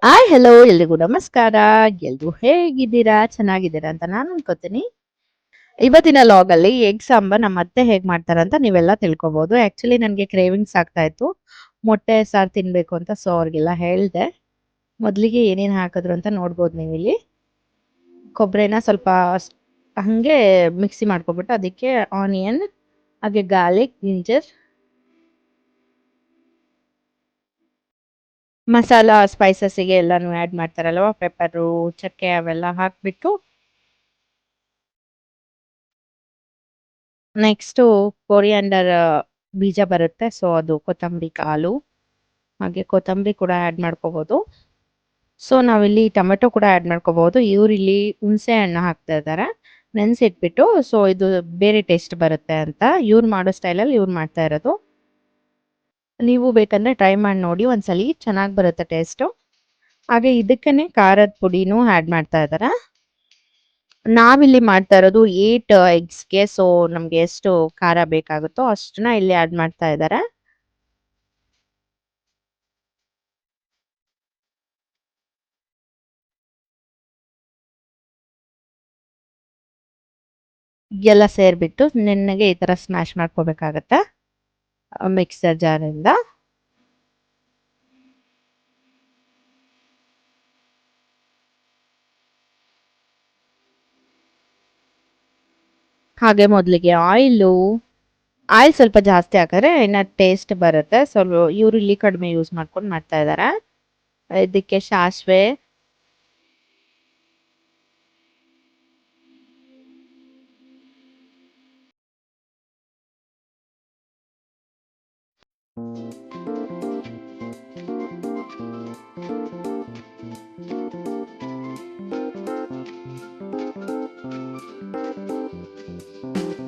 Hi hello ಎಲ್ರಿಗೂ ನಮಸ್ಕಾರ. ಎಲ್ರು ಹೇಗಿದ್ದೀರಾ? ಚೆನ್ನಾಗಿದ್ದೀರಾ ಅಂತ ನಾನು ಅನ್ಕೋತೀನಿ. ಇವತ್ತಿನ ಲಾಗಲ್ಲಿ ಎಗ್ ಸಾಂಬಾರ್ ನಮ್ಮ ಅತ್ತೆ ಹೇಗ್ ಮಾಡ್ತಾರಂತ ನೀವೆಲ್ಲ ತಿಳ್ಕೊಬೋದು. ಆಕ್ಚುಲಿ ನನಗೆ ಕ್ರೇವಿಂಗ್ಸ್ ಆಗ್ತಾ ಇತ್ತು. ಮೊಟ್ಟೆ ಸಾರು ತಿನ್ಬೇಕು ಅಂತ. ಸೊ ಅವ್ರಿಗೆಲ್ಲ ಹೇಳ್ದೆ. ಮೊದಲಿಗೆ ಏನೇನು ಹಾಕಿದ್ರು ಅಂತ ನೋಡ್ಬೋದು ನೀವಿಲ್ಲಿ. ಕೊಬ್ಬರಿನ ಸ್ವಲ್ಪ ಹಂಗೆ ಮಿಕ್ಸಿ ಮಾಡ್ಕೊಬಿಟ್ಟು ಅದಕ್ಕೆ ಆನಿಯನ್ ಹಾಗೆ ಗಾರ್ಲಿಕ್, ಜಿಂಜರ್, ಮಸಾಲ ಸ್ಪೈಸಸ್ಸಿಗೆ ಎಲ್ಲಾನು ಆ್ಯಡ್ ಮಾಡ್ತಾರಲ್ವ, ಪೆಪ್ಪರು, ಚಕ್ಕೆ ಅವೆಲ್ಲ ಹಾಕ್ಬಿಟ್ಟು ನೆಕ್ಸ್ಟು ಕೊರಿಯಾಂಡರ್ ಬೀಜ ಬರುತ್ತೆ. ಸೊ ಅದು ಕೊತ್ತಂಬರಿ ಕಾಳು ಹಾಗೆ ಕೊತ್ತಂಬರಿ ಕೂಡ ಆ್ಯಡ್ ಮಾಡ್ಕೋಬೋದು. ಸೊ ನಾವಿಲ್ಲಿ ಟೊಮೆಟೊ ಕೂಡ ಆ್ಯಡ್ ಮಾಡ್ಕೋಬೋದು. ಇವರಿಲ್ಲಿ ಹುಣಸೆ ಹಣ್ಣು ಹಾಕ್ತಾ ಇದ್ದಾರೆ ನೆನೆಸಿಟ್ಬಿಟ್ಟು. ಸೊ ಇದು ಬೇರೆ ಟೇಸ್ಟ್ ಬರುತ್ತೆ ಅಂತ ಇವ್ರು ಮಾಡೋ ಸ್ಟೈಲಲ್ಲಿ ಇವ್ರು ಮಾಡ್ತಾ ಇರೋದು. ನೀವು ಬೇಕಂದ್ರೆ ಟ್ರೈ ಮಾಡಿ ನೋಡಿ ಒಂದ್ಸಲಿ, ಚೆನ್ನಾಗಿ ಬರುತ್ತೆ ಟೇಸ್ಟು. ಹಾಗೆ ಇದಕ್ಕೇ ಖಾರದ ಪುಡಿನೂ ಆ್ಯಡ್ ಮಾಡ್ತಾ ಇದ್ದಾರೆ. ನಾವಿಲ್ಲಿ ಮಾಡ್ತಾ ಇರೋದು 8 ಎಗ್ಸ್‌ಗೆ. ಸೊ ನಮ್ಗೆ ಎಷ್ಟು ಖಾರ ಬೇಕಾಗುತ್ತೋ ಅಷ್ಟನ್ನ ಇಲ್ಲಿ ಆ್ಯಡ್ ಮಾಡ್ತಾ ಇದ್ದಾರೆ. ಎಲ್ಲ ಸೇರ್ಬಿಟ್ಟು ನುಣ್ಣಗೆ ಈ ತರ ಸ್ಮ್ಯಾಶ್ ಮಾಡ್ಕೋಬೇಕಾಗತ್ತೆ ಮಿಕ್ಸರ್ ಜಾರಿಂದ. ಹಾಗೆ ಮೊದಲಿಗೆ ಆಯಿಲ್ ಸ್ವಲ್ಪ ಜಾಸ್ತಿ ಹಾಕಿದ್ರೆ ಇನ್ನ ಟೇಸ್ಟ್ ಬರುತ್ತೆ. ಸ್ವಲ್ಪ ಇವ್ರು ಇಲ್ಲಿ ಕಡಿಮೆ ಯೂಸ್ ಮಾಡ್ಕೊಂಡು ಮಾಡ್ತಾ ಇದ್ದಾರೆ. ಇದಕ್ಕೆ ಸಾಸಿವೆ,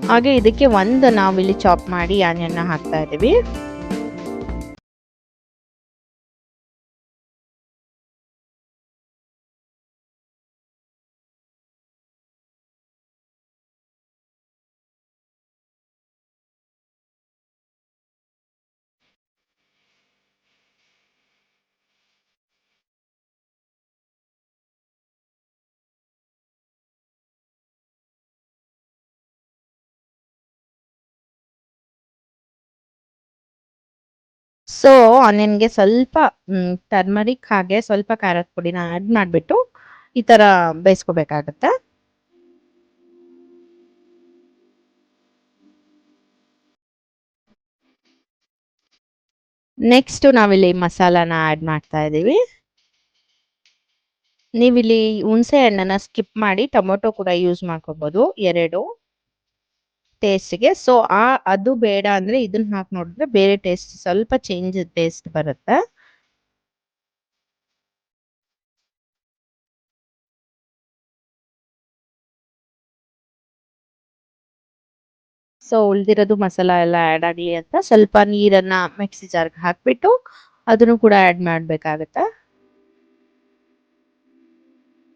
ಹಾಗೆ ಇದಕ್ಕೆ ಒಂದು ನಾವಿಲ್ಲಿ ಚಾಪ್ ಮಾಡಿ ಆನಿಯನ್ನ ಹಾಕ್ತಾ ಇದೀವಿ. ಸೊ ಆನಿಯನ್ಗೆ ಸ್ವಲ್ಪ ಟರ್ಮರಿಕ್ ಹಾಗೆ ಸ್ವಲ್ಪ ಖಾರದ ಪುಡಿನ ಆ್ಯಡ್ ಮಾಡಿಬಿಟ್ಟು ಈ ತರ ಬೇಯಿಸ್ಕೋಬೇಕಾಗತ್ತೆ. ನೆಕ್ಸ್ಟ್ ನಾವಿಲ್ಲಿ ಮಸಾಲಾನ ಆ್ಯಡ್ ಮಾಡ್ತಾ ಇದ್ದೀವಿ. ನೀವಿಲ್ಲಿ ಹುಣಸೆ ಹಣ್ಣನ್ನ ಸ್ಕಿಪ್ ಮಾಡಿ ಟೊಮೊಟೊ ಕೂಡ ಯೂಸ್ ಮಾಡ್ಕೋಬಹುದು 2 ಟೇಸ್ಟ್ಗೆ. ಸೊ ಅದು ಬೇಡ ಅಂದ್ರೆ ಇದನ್ನ ಹಾಕಿ ನೋಡಿದ್ರೆ ಬೇರೆ ಟೇಸ್ಟ್ ಸ್ವಲ್ಪ ಚೇಂಜ್ ಟೇಸ್ಟ್ ಬರುತ್ತೆ. ಸೊ ಉಳ್ದಿರೋದು ಮಸಾಲ ಎಲ್ಲ ಆ್ಯಡ್ ಆಗಲಿ ಅಂತ ಸ್ವಲ್ಪ ನೀರನ್ನ ಮಿಕ್ಸಿ ಜಾರ್ಗೆ ಹಾಕ್ಬಿಟ್ಟು ಅದನ್ನು ಕೂಡ ಆ್ಯಡ್ ಮಾಡ್ಬೇಕಾಗತ್ತೆ.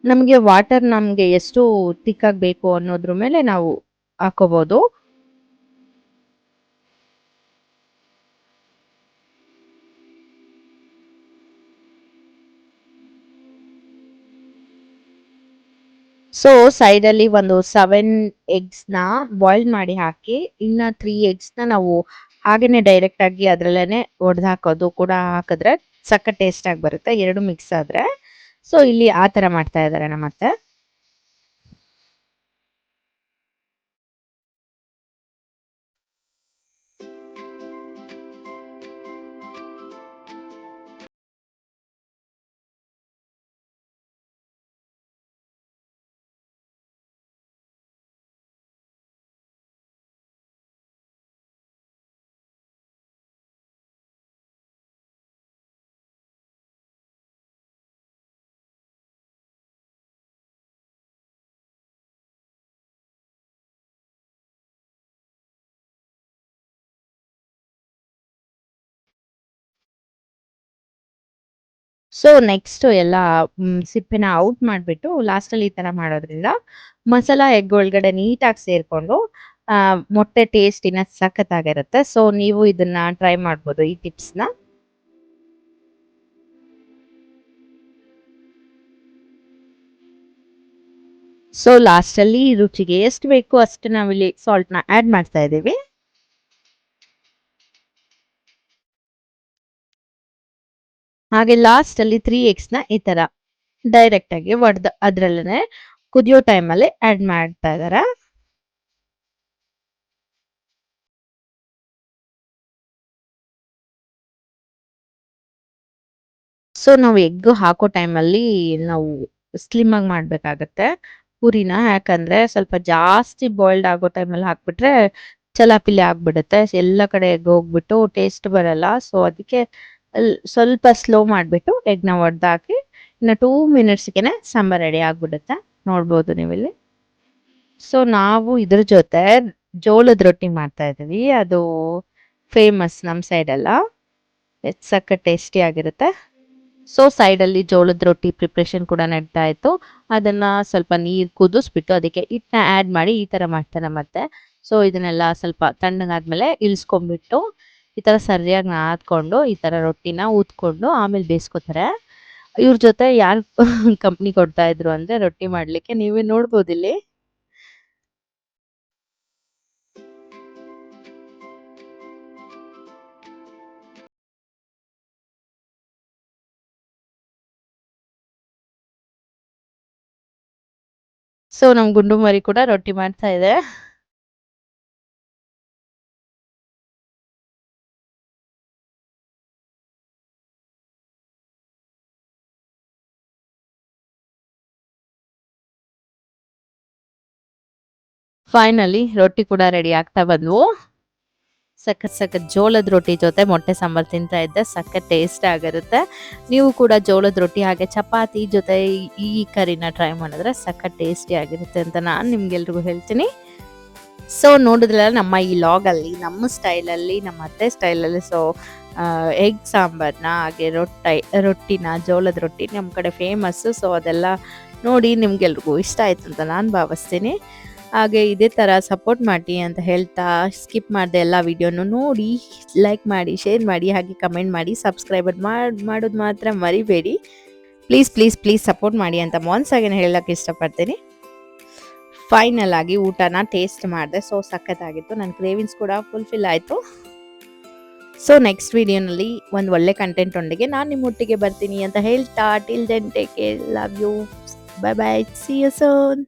ನಮಗೆ ವಾಟರ್ ನಮಗೆ ಎಷ್ಟು ತಿಕ್ಕಾಗಿ ಬೇಕು ಅನ್ನೋದ್ರ ಮೇಲೆ ನಾವು ಹಾಕೋಬಹುದು. ಸೊ ಸೈಡಲ್ಲಿ ಒಂದು 7 ಎಗ್ಸ್‌ನ ಬಾಯ್ಲ್ ಮಾಡಿ ಹಾಕಿ ಇನ್ನ 3 ಎಗ್ಸ್‌ನ ನಾವು ಹಾಗೇನೆ ಡೈರೆಕ್ಟ್ ಆಗಿ ಅದ್ರಲ್ಲೇನೆ ಒಡೆದು ಹಾಕೋದು ಕೂಡ ಹಾಕಿದ್ರೆ ಸಖತ್ ಟೇಸ್ಟ್ ಆಗಿ ಬರುತ್ತೆ 2 ಮಿಕ್ಸ್ ಆದ್ರೆ. ಸೊ ಇಲ್ಲಿ ಆ ತರ ಮಾಡ್ತಾ ಇದ್ದಾರೆ ನಮ್ಮತ್ತೆ. ಸೊ ನೆಕ್ಸ್ಟ್ ಎಲ್ಲ ಸಿಪ್ಪೆನ ಔಟ್ ಮಾಡಿಬಿಟ್ಟು ಲಾಸ್ಟಲ್ಲಿ ಈ ತರ ಮಾಡೋದ್ರಿಂದ ಮಸಾಲ ಎಗ್ ಒಳಗಡೆ ನೀಟಾಗಿ ಸೇರ್ಕೊಂಡು ಮೊಟ್ಟೆ ಟೇಸ್ಟ್ ಇನ್ನ ಸಖತ್ತಾಗಿರುತ್ತೆ. ಸೊ ನೀವು ಇದನ್ನ ಟ್ರೈ ಮಾಡ್ಬೋದು ಈ ಟಿಪ್ಸ್‌ನ. ಸೊ ಲಾಸ್ಟಲ್ಲಿ ರುಚಿಗೆ ಎಷ್ಟು ಬೇಕು ಅಷ್ಟು ನಾವಿಲ್ಲಿ ಸಾಲ್ಟ್ನ ಆ್ಯಡ್ ಮಾಡ್ತಾ ಇದ್ದೀವಿ. ಹಾಗೆ ಲಾಸ್ಟಲ್ಲಿ 3 ಎಗ್ಸ್ನ ಈ ಥರ ಡೈರೆಕ್ಟಾಗಿ ಒಡೆದು ಅದರಲ್ಲೇ ಕುದಿಯೋ ಟೈಮಲ್ಲಿ ಆ್ಯಡ್ ಮಾಡ್ತಾ ಇದ್ದಾರೆ. ಸೊ ನಾವು ಎಗ್ ಹಾಕೋ ಟೈಮಲ್ಲಿ ನಾವು ಸ್ಲಿಮ್ ಆಗಿ ಮಾಡ್ಬೇಕಾಗತ್ತೆ ಪೂರಿನ. ಯಾಕಂದ್ರೆ ಸ್ವಲ್ಪ ಜಾಸ್ತಿ ಬಾಯ್ಲ್ಡ್ ಆಗೋ ಟೈಮಲ್ಲಿ ಹಾಕ್ಬಿಟ್ರೆ ಚಲಾಪಿಲಿ ಆಗ್ಬಿಡುತ್ತೆ, ಎಲ್ಲ ಕಡೆ ಎಗ್ ಹೋಗ್ಬಿಟ್ಟು ಟೇಸ್ಟ್ ಬರಲ್ಲ. ಸೊ ಅದಕ್ಕೆ ಸ್ವಲ್ಪ ಸ್ಲೋ ಮಾಡಿಬಿಟ್ಟು ಎಗ್ನ ಒಡೆದಾಕಿ ಇನ್ನು 2 ಮಿನಿಟ್ಸ್ಗೆ ಸಾಂಬಾರ್ ರೆಡಿ ಆಗ್ಬಿಡುತ್ತೆ. ನೋಡ್ಬೋದು ನೀವಿಲ್ಲಿ. ಸೊ ನಾವು ಇದ್ರ ಜೊತೆ ಜೋಳದ ರೊಟ್ಟಿ ಮಾಡ್ತಾ ಇದೀವಿ. ಅದು ಫೇಮಸ್ ನಮ್ಮ ಸೈಡೆಲ್ಲ, ಸಖತ್ ಟೇಸ್ಟಿ ಆಗಿರುತ್ತೆ. ಸೊ ಸೈಡಲ್ಲಿ ಜೋಳದ ರೊಟ್ಟಿ ಪ್ರಿಪ್ರೇಷನ್ ಕೂಡ ನಡೀತಾ ಇತ್ತು. ಅದನ್ನ ಸ್ವಲ್ಪ ನೀರು ಕುದಿಸ್ಬಿಟ್ಟು ಅದಕ್ಕೆ ಹಿಟ್ಟನ್ನ ಆ್ಯಡ್ ಮಾಡಿ ಈ ಥರ ಮಾಡ್ತಾರೆ ಮತ್ತೆ. ಸೊ ಇದನ್ನೆಲ್ಲ ಸ್ವಲ್ಪ ತಣ್ಣಗಾದ್ಮೇಲೆ ಇಳಿಸ್ಕೊಂಡ್ಬಿಟ್ಟು ಈ ಥರ ಸರಿಯಾಗಿ ನಾದ್ಕೊಂಡು ಈ ಥರ ರೊಟ್ಟಿನ ಊದ್ಕೊಂಡು ಆಮೇಲೆ ಬೇಯಿಸ್ಕೊತಾರೆ. ಇವ್ರ ಜೊತೆ ಯಾರು ಕಂಪ್ನಿ ಕೊಡ್ತಾ ಇದ್ರು ಅಂದ್ರೆ ರೊಟ್ಟಿ ಮಾಡ್ಲಿಕ್ಕೆ, ನೀವೇ ನೋಡ್ಬೋದು ಇಲ್ಲಿ. ಸೊ ನಮ್ ಗುಂಡು ಮರಿ ಕೂಡ ರೊಟ್ಟಿ ಮಾಡ್ತಾ ಇದೆ. ಫೈನಲಿ ರೊಟ್ಟಿ ಕೂಡ ರೆಡಿ ಆಗ್ತಾ ಬಂದ್ವು. ಸಖತ್ ಜೋಳದ ರೊಟ್ಟಿ ಜೊತೆ ಮೊಟ್ಟೆ ಸಾಂಬಾರ್ ತಿಂತಾ ಇದ್ದೆ, ಸಖತ್ ಟೇಸ್ಟ್ ಆಗಿರುತ್ತೆ. ನೀವು ಕೂಡ ಜೋಳದ ರೊಟ್ಟಿ ಹಾಗೆ ಚಪಾತಿ ಜೊತೆ ಈ ಕರಿನ ಟ್ರೈ ಮಾಡಿದ್ರೆ ಸಖತ್ ಟೇಸ್ಟಿ ಆಗಿರುತ್ತೆ ಅಂತ ನಾನು ನಿಮ್ಗೆಲ್ರಿಗೂ ಹೇಳ್ತೀನಿ. ಸೊ ನೋಡಿದ್ರಲ್ಲ ನಮ್ಮ ಈ ಲಾಗಲ್ಲಿ ನಮ್ಮ ಸ್ಟೈಲಲ್ಲಿ, ನಮ್ಮ ಅತ್ತೆ ಸ್ಟೈಲಲ್ಲಿ ಸೊ ಎಗ್ ಸಾಂಬಾರ್ನ ಹಾಗೆ ರೊಟ್ಟಿನ ಜೋಳದ ರೊಟ್ಟಿ ನಮ್ಮ ಕಡೆ ಫೇಮಸ್ಸು. ಸೊ ಅದೆಲ್ಲ ನೋಡಿ ನಿಮ್ಗೆಲ್ರಿಗೂ ಇಷ್ಟ ಆಯ್ತು ಅಂತ ನಾನು ಭಾವಿಸ್ತೀನಿ. ಹಾಗೆ ಇದೇ ಥರ ಸಪೋರ್ಟ್ ಮಾಡಿ ಅಂತ ಹೇಳ್ತಾ, ಸ್ಕಿಪ್ ಮಾಡದೆ ಎಲ್ಲ ವಿಡಿಯೋನು ನೋಡಿ, ಲೈಕ್ ಮಾಡಿ, ಶೇರ್ ಮಾಡಿ, ಹಾಗೆ ಕಮೆಂಟ್ ಮಾಡಿ, ಸಬ್ಸ್ಕ್ರೈಬ್ ಮಾಡೋದು ಮಾತ್ರ ಮರಿಬೇಡಿ. ಪ್ಲೀಸ್ ಸಪೋರ್ಟ್ ಮಾಡಿ ಅಂತ ಮೊನ್ಸಾಗೇನೆ ಹೇಳೋಕ್ಕೆ ಇಷ್ಟಪಡ್ತೀನಿ. ಫೈನಲ್ ಆಗಿ ಊಟನ ಟೇಸ್ಟ್ ಮಾಡಿದೆ. ಸೊ ಸಖತ್ತಾಗಿತ್ತು, ನನ್ನ ಕ್ರೇವಿಂಗ್ಸ್ ಕೂಡ ಫುಲ್ಫಿಲ್ ಆಯಿತು. ಸೊ ನೆಕ್ಸ್ಟ್ ವಿಡಿಯೋನಲ್ಲಿ ಒಂದು ಒಳ್ಳೆ ಕಂಟೆಂಟ್ ಒಂದಿಗೆ ನಾನು ನಿಮ್ಮೊಟ್ಟಿಗೆ ಬರ್ತೀನಿ ಅಂತ ಹೇಳ್ತಾ, till then take care, love you, bye bye, see you soon.